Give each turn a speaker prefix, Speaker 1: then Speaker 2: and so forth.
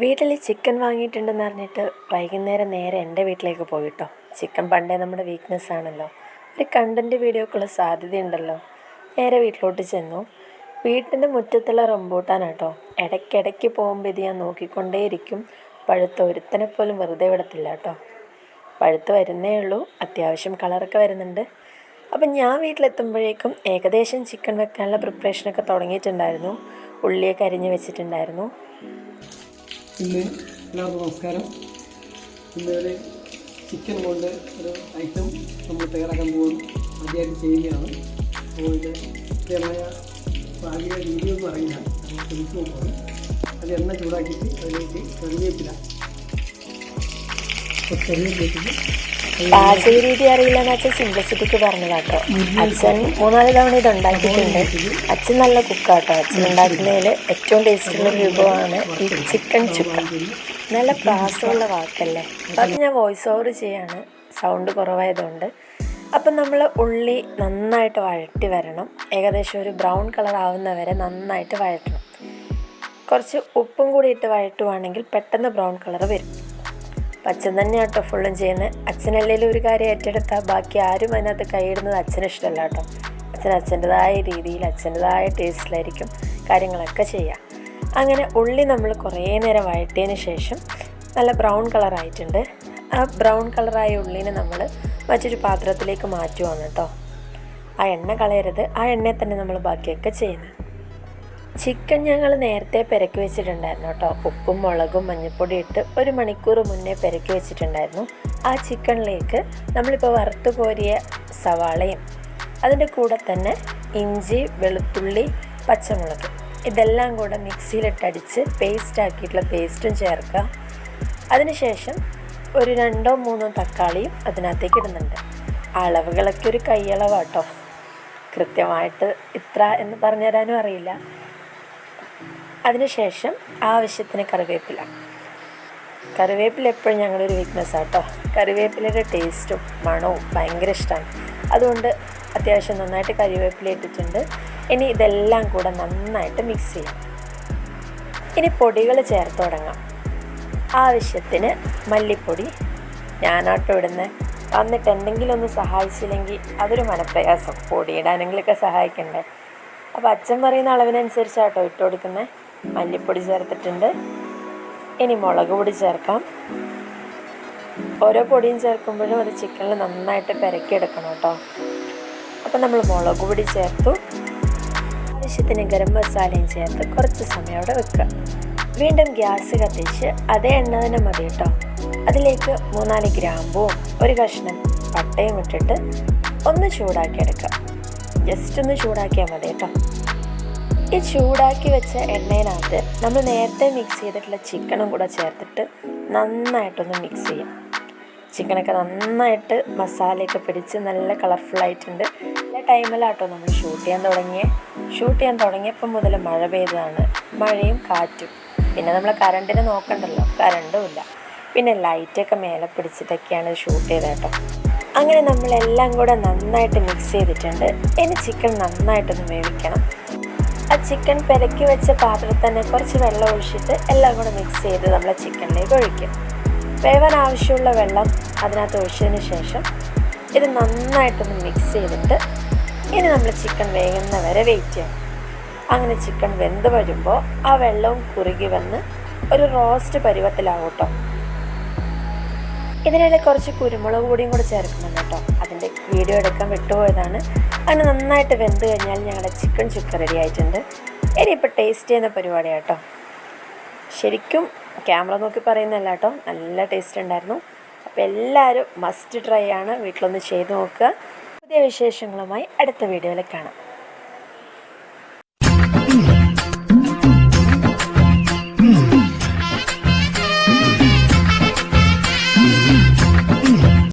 Speaker 1: വീട്ടിൽ ചിക്കൻ വാങ്ങിയിട്ടുണ്ടെന്ന് പറഞ്ഞിട്ട് വൈകുന്നേരം നേരെ എൻ്റെ വീട്ടിലേക്ക് പോയിട്ടോ. ചിക്കൻ പണ്ടേ നമ്മുടെ വീക്ക്നെസ് ആണല്ലോ. ഒരു കണ്ടൻറ്റ് വീഡിയോക്കുള്ള സാധ്യതയുണ്ടല്ലോ. നേരെ വീട്ടിലോട്ട് ചെന്നു. വീട്ടിൻ്റെ മുറ്റത്തുള്ള റംബൂട്ടാനാട്ടോ. ഇടയ്ക്കിടയ്ക്ക് പോകുമ്പോൾ ഇത് ഞാൻ നോക്കിക്കൊണ്ടേയിരിക്കും. പഴുത്ത ഒരുത്തനെ പോലും വെറുതെ വിടത്തില്ല കേട്ടോ. പഴുത്ത് വരുന്നേ ഉള്ളൂ, അത്യാവശ്യം കളറൊക്കെ വരുന്നുണ്ട്. അപ്പം ഞാൻ വീട്ടിലെത്തുമ്പോഴേക്കും ഏകദേശം ചിക്കൻ വെക്കാനുള്ള പ്രിപ്പറേഷനൊക്കെ തുടങ്ങിയിട്ടുണ്ടായിരുന്നു. ഉള്ളിയൊക്കെ അരിഞ്ഞ് വെച്ചിട്ടുണ്ടായിരുന്നു.
Speaker 2: ഇന്ന് എല്ലാവർക്കും നമസ്കാരം. ഇന്നൊരു ചിക്കൻ കൊണ്ട് ഒരു ഐറ്റം നമ്മൾ തയ്യാറാക്കാൻ പോകുന്നു. ആദ്യമായിട്ട് ചെയ്യുകയാണ്. അപ്പോൾ ഇത് കൃത്യമായ പാചക രീതിയൊന്നും അറിയില്ല, നമ്മൾ ശ്രമിച്ചു നോക്കുകയാണ്. അത് എണ്ണ ചൂടാക്കിയിട്ട് അതിലേക്ക് കറിവേപ്പില
Speaker 1: പാചക രീതി അറിയില്ലെന്ന് അച്ഛൻ സിംപ്ലിസിറ്റിക്ക് പറഞ്ഞതാട്ടോ. അച്ഛൻ 3-4 തവണ ഇത് ഉണ്ടാക്കിയിട്ടുണ്ട്. അച്ഛൻ നല്ല കുക്കാട്ടോ. അച്ഛൻ ഉണ്ടാക്കുന്നതിൽ ഏറ്റവും ടേസ്റ്റുള്ളൊരു വിഭവമാണ് ഈ ചിക്കൻ ചുക്ക. നല്ല പ്രാസമുള്ള വാക്കല്ലേ. അത് ഞാൻ വോയിസ് ഓവർ ചെയ്യാണ്, സൗണ്ട് കുറവായതുകൊണ്ട്. അപ്പം നമ്മൾ ഉള്ളി നന്നായിട്ട് വഴറ്റി വരണം. ഏകദേശം ഒരു ബ്രൗൺ കളർ ആവുന്നവരെ നന്നായിട്ട് വഴറ്റണം. കുറച്ച് ഉപ്പും കൂടി ഇട്ട് വഴറ്റുവാണെങ്കിൽ പെട്ടെന്ന് ബ്രൗൺ കളർ വരും. അച്ഛൻ തന്നെയാണ് കേട്ടോ ഫുള്ളും ചെയ്യുന്നത്. അച്ഛനല്ലെങ്കിലും ഒരു കാര്യം ഏറ്റെടുത്താൽ ബാക്കി ആരും അതിനകത്ത് കൈയിടുന്നത് അച്ഛന് ഇഷ്ടമല്ല കേട്ടോ. അച്ഛൻ്റെതായ രീതിയിൽ അച്ഛൻ്റെതായ ടേസ്റ്റിലായിരിക്കും കാര്യങ്ങളൊക്കെ ചെയ്യുക. അങ്ങനെ ഉള്ളി നമ്മൾ കുറേ നേരം വഴറ്റിയതിന് ശേഷം നല്ല ബ്രൗൺ കളറായിട്ടുണ്ട്. ആ ബ്രൗൺ കളറായ ഉള്ളിനെ നമ്മൾ മറ്റൊരു പാത്രത്തിലേക്ക് മാറ്റുവാണ് കേട്ടോ. ആ എണ്ണ കളയരുത്, ആ എണ്ണയിൽ തന്നെ നമ്മൾ ബാക്കിയൊക്കെ ചെയ്യുന്നത്. ചിക്കൻ ഞങ്ങൾ നേരത്തെ പെരക്കി വെച്ചിട്ടുണ്ടായിരുന്നു കേട്ടോ. ഉപ്പും മുളകും മഞ്ഞൾപ്പൊടി ഇട്ട് 1 മണിക്കൂർ മുന്നേ പെരക്കി വെച്ചിട്ടുണ്ടായിരുന്നു. ആ ചിക്കനിലേക്ക് നമ്മളിപ്പോൾ വറുത്ത് കോരിയ സവാളയും അതിൻ്റെ കൂടെ തന്നെ ഇഞ്ചി, വെളുത്തുള്ളി, പച്ചമുളക് ഇതെല്ലാം കൂടെ മിക്സിയിലിട്ടടിച്ച് പേസ്റ്റ് ആക്കിയിട്ടുള്ള പേസ്റ്റും ചേർക്കുക. അതിനുശേഷം ഒരു 2-3 തക്കാളിയും അതിനകത്തേക്ക് ഇടുന്നുണ്ട്. അളവുകളൊക്കെ ഒരു കൈയളവാട്ടോ. കൃത്യമായിട്ട് ഇത്ര എന്ന് പറഞ്ഞു തരാനും അറിയില്ല. അതിനുശേഷം ആവശ്യത്തിന് കറിവേപ്പില എപ്പോഴും ഞങ്ങളൊരു വീക്ക്നെസ് ആട്ടോ. കറിവേപ്പിലയുടെ ടേസ്റ്റും മണവും ഭയങ്കര ഇഷ്ടമാണ്. അതുകൊണ്ട് അത്യാവശ്യം നന്നായിട്ട് കറിവേപ്പില ഇട്ടിട്ടുണ്ട്. ഇനി ഇതെല്ലാം കൂടെ നന്നായിട്ട് മിക്സ് ചെയ്യാം. ഇനി പൊടികൾ ചേർത്ത് തുടങ്ങാം. ആവശ്യത്തിന് മല്ലിപ്പൊടി ഞാനാട്ടോ ഇടുന്നത്. വന്നിട്ട് എന്തെങ്കിലും ഒന്ന് സഹായിച്ചില്ലെങ്കിൽ അതൊരു മനപ്രയാസം. പൊടിയിടാനെങ്കിലൊക്കെ സഹായിക്കണ്ടേ. അപ്പോൾ അച്ഛൻ പറയുന്ന അളവിനനുസരിച്ചാട്ടോ ഇട്ട് കൊടുക്കുന്നത്. മല്ലിപ്പൊടി ചേർത്തിട്ടുണ്ട്. ഇനി മുളക് പൊടി ചേർക്കാം. ഓരോ പൊടിയും ചേർക്കുമ്പോഴും അത് ചിക്കനിൽ നന്നായിട്ട് പെരക്കിയെടുക്കണം കേട്ടോ. അപ്പം നമ്മൾ മുളക് പൊടി ചേർത്തു. ആവശ്യത്തിന് ഗരം മസാലയും ചേർത്ത് കുറച്ച് സമയം അവിടെ വെക്കുക. വീണ്ടും ഗ്യാസ് കത്തിച്ച് അതേ എണ്ണ തന്നെ മതി കേട്ടോ. അതിലേക്ക് 3-4 ഗ്രാമ്പും 1 കഷ്ണം പട്ടയും ഇട്ടിട്ട് ഒന്ന് ചൂടാക്കിയെടുക്കുക. ജസ്റ്റ് ഒന്ന് ചൂടാക്കിയാൽ മതി കേട്ടോ. ഈ ചൂടാക്കി വെച്ച എണ്ണയിനകത്ത് നമ്മൾ നേരത്തെ മിക്സ് ചെയ്തിട്ടുള്ള ചിക്കനും കൂടെ ചേർത്തിട്ട് നന്നായിട്ടൊന്ന് മിക്സ് ചെയ്യാം. ചിക്കനൊക്കെ നന്നായിട്ട് മസാലയൊക്കെ പിടിച്ച് നല്ല കളർഫുള്ളായിട്ടുണ്ട്. എല്ലാ ടൈമിലാട്ടോ നമ്മൾ ഷൂട്ട് ചെയ്യാൻ തുടങ്ങിയപ്പോൾ മുതൽ മഴ പെയ്തതാണ്. മഴയും കാറ്റും. പിന്നെ നമ്മൾ കറണ്ടിനെ നോക്കണ്ടല്ലോ, കറണ്ടും ഇല്ല. പിന്നെ ലൈറ്റൊക്കെ മേലെ പിടിച്ചിട്ടൊക്കെയാണ് ഷൂട്ട് ചെയ്തത് കേട്ടോ. അങ്ങനെ നമ്മളെല്ലാം കൂടെ നന്നായിട്ട് മിക്സ് ചെയ്തിട്ടുണ്ട്. ഇനി ചിക്കൻ നന്നായിട്ടൊന്ന് വേവിക്കണം. ആ ചിക്കൻ പെരക്കി വെച്ച പാത്രത്തിൽ തന്നെ കുറച്ച് വെള്ളം ഒഴിച്ചിട്ട് എല്ലാം കൂടെ മിക്സ് ചെയ്ത് നമ്മൾ ചിക്കനിലേക്ക് ഒഴിക്കും. വേവാൻ ആവശ്യമുള്ള വെള്ളം അതിനകത്ത് ഒഴിച്ചതിന് ശേഷം ഇത് നന്നായിട്ടൊന്ന് മിക്സ് ചെയ്തിട്ട് ഇനി നമ്മൾ ചിക്കൻ വേകുന്ന വരെ വെയിറ്റ് ചെയ്യണം. അങ്ങനെ ചിക്കൻ വെന്ത് വരുമ്പോൾ ആ വെള്ളവും കുറുകി വന്ന് ഒരു റോസ്റ്റ് പരുവത്തിലാവും കേട്ടോ. ഇതിനിടെ കുറച്ച് കുരുമുളക് പൊടിയും കൂടെ ചേർക്കുന്നുണ്ട് കേട്ടോ. അതിൻ്റെ വീഡിയോ എടുക്കാൻ വിട്ടുപോയതാണ്. അങ്ങനെ നന്നായിട്ട് വെന്ത് കഴിഞ്ഞാൽ ഞങ്ങളുടെ ചിക്കൻ ചുക്ക റെഡി ആയിട്ടുണ്ട്. ഇനിയിപ്പോൾ ടേസ്റ്റ് ചെയ്യുന്ന പരിപാടിയാണ് കേട്ടോ. ശരിക്കും ക്യാമറ നോക്കി പറയുന്നതല്ല കേട്ടോ, നല്ല ടേസ്റ്റ് ഉണ്ടായിരുന്നു. അപ്പോൾ എല്ലാവരും മസ്റ്റ് ട്രൈ ആണ്. വീട്ടിലൊന്ന് ചെയ്ത് നോക്കുക. പുതിയ വിശേഷങ്ങളുമായി അടുത്ത വീഡിയോയിൽ കാണാം.